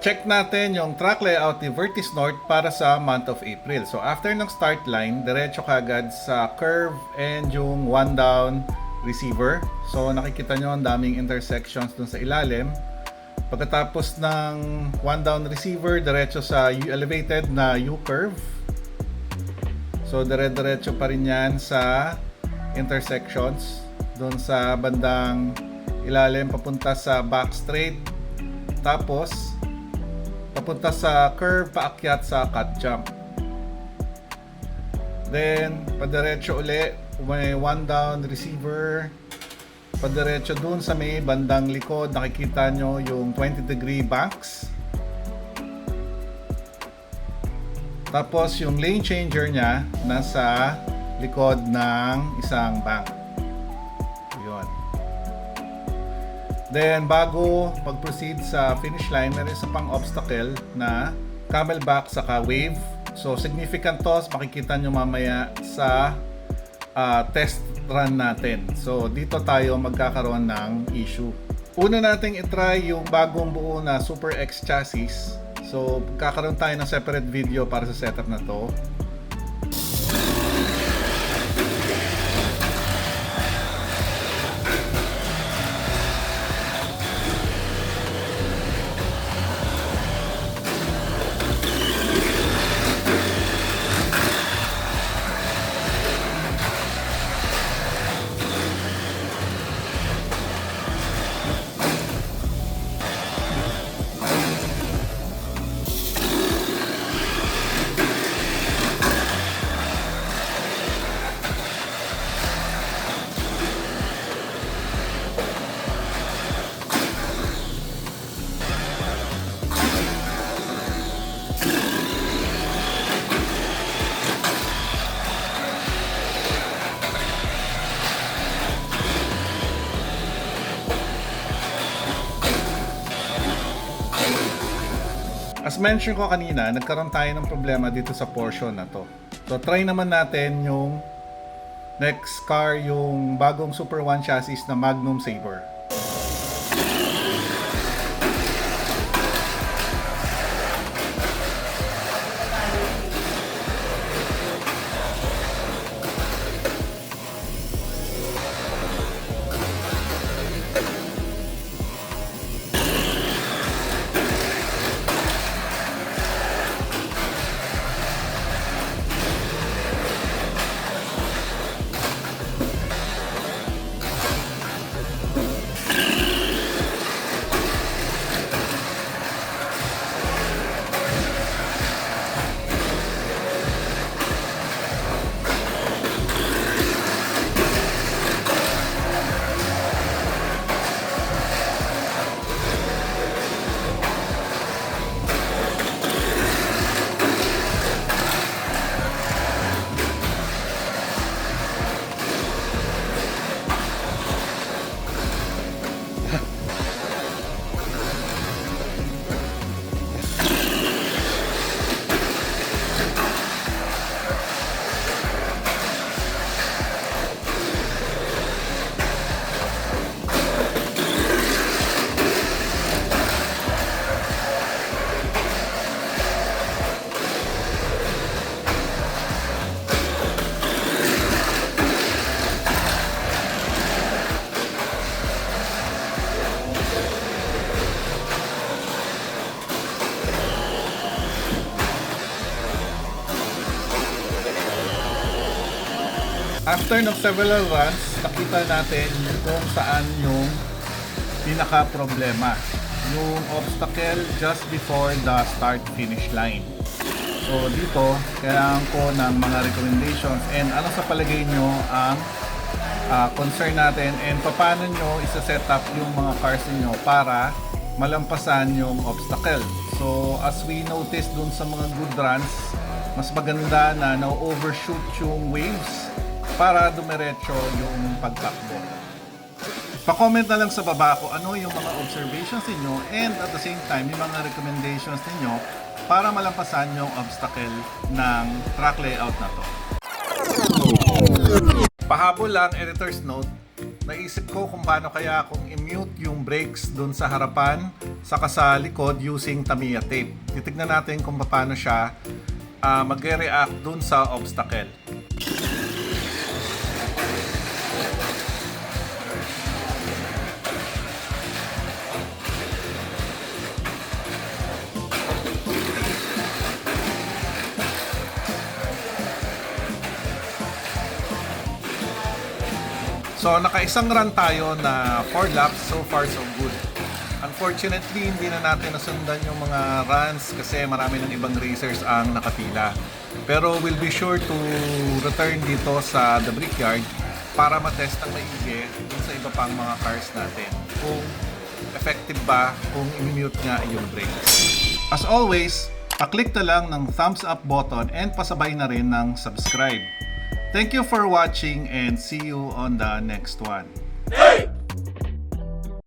check natin yung track layout ni Vertis North para sa month of April. So after ng start line, diretso kagad sa curve and yung one down receiver. So nakikita nyo ang daming intersections dun sa ilalim. Pagkatapos ng one down receiver, diretso sa elevated na U-curve. So dire-diretso pa rin yan sa intersections dun sa bandang ilalim papunta sa back straight. Tapos papunta sa curve, paakyat sa cut jump. Then, padiretso uli, may one down receiver. Padiretso dun sa may bandang likod, nakikita nyo yung 20-degree banks. Tapos, yung lane changer nya, nasa likod ng isang bank. Yun. Then, bago mag-proceed sa finish line, meron isa pang obstacle na camelback saka wave. So, significant toss, makikita nyo mamaya sa test run natin. So, dito tayo magkakaroon ng issue. Una nating itry yung bagong buo na Super X chassis. So, magkakaroon tayo ng separate video para sa setup na to. As mentioned ko kanina, nagkaroon tayo ng problema dito sa portion na to. So try naman natin yung next car, yung bagong Super 1 chassis na Magnum Sabre. After ng several runs, nakita natin kung saan yung pinaka-problema. Yung obstacle just before the start-finish line. So dito, kailangan ko ng mga recommendations and ano sa palagay nyo ang concern natin and paano nyo isa-set up yung mga cars niyo para malampasan yung obstacle. So as we notice dun sa mga good runs, mas maganda na na-overshoot yung waves para dumiretso yung pagtakbo. Pa-comment na lang sa baba kung ano yung mga observations niyo and at the same time yung mga recommendations niyo para malampasan yung obstacle ng track layout na to. Pahabol lang, editor's note, naisip ko kung paano kaya kung i-mute yung brakes dun sa harapan saka sa likod using Tamiya tape. Titignan natin kung paano siya magre-react dun sa obstacle. So, naka-isang run tayo na 4 laps. So far, so good. Unfortunately, hindi na natin nasundan yung mga runs kasi marami ng ibang racers ang nakapila. Pero we'll be sure to return dito sa the brickyard para matest ang maigi dun sa iba pang mga cars natin. Kung effective ba kung i-mute nga yung brakes. As always, pa-click na lang ng thumbs up button and pasabay na rin ng subscribe. Thank you for watching and see you on the next one. Hey!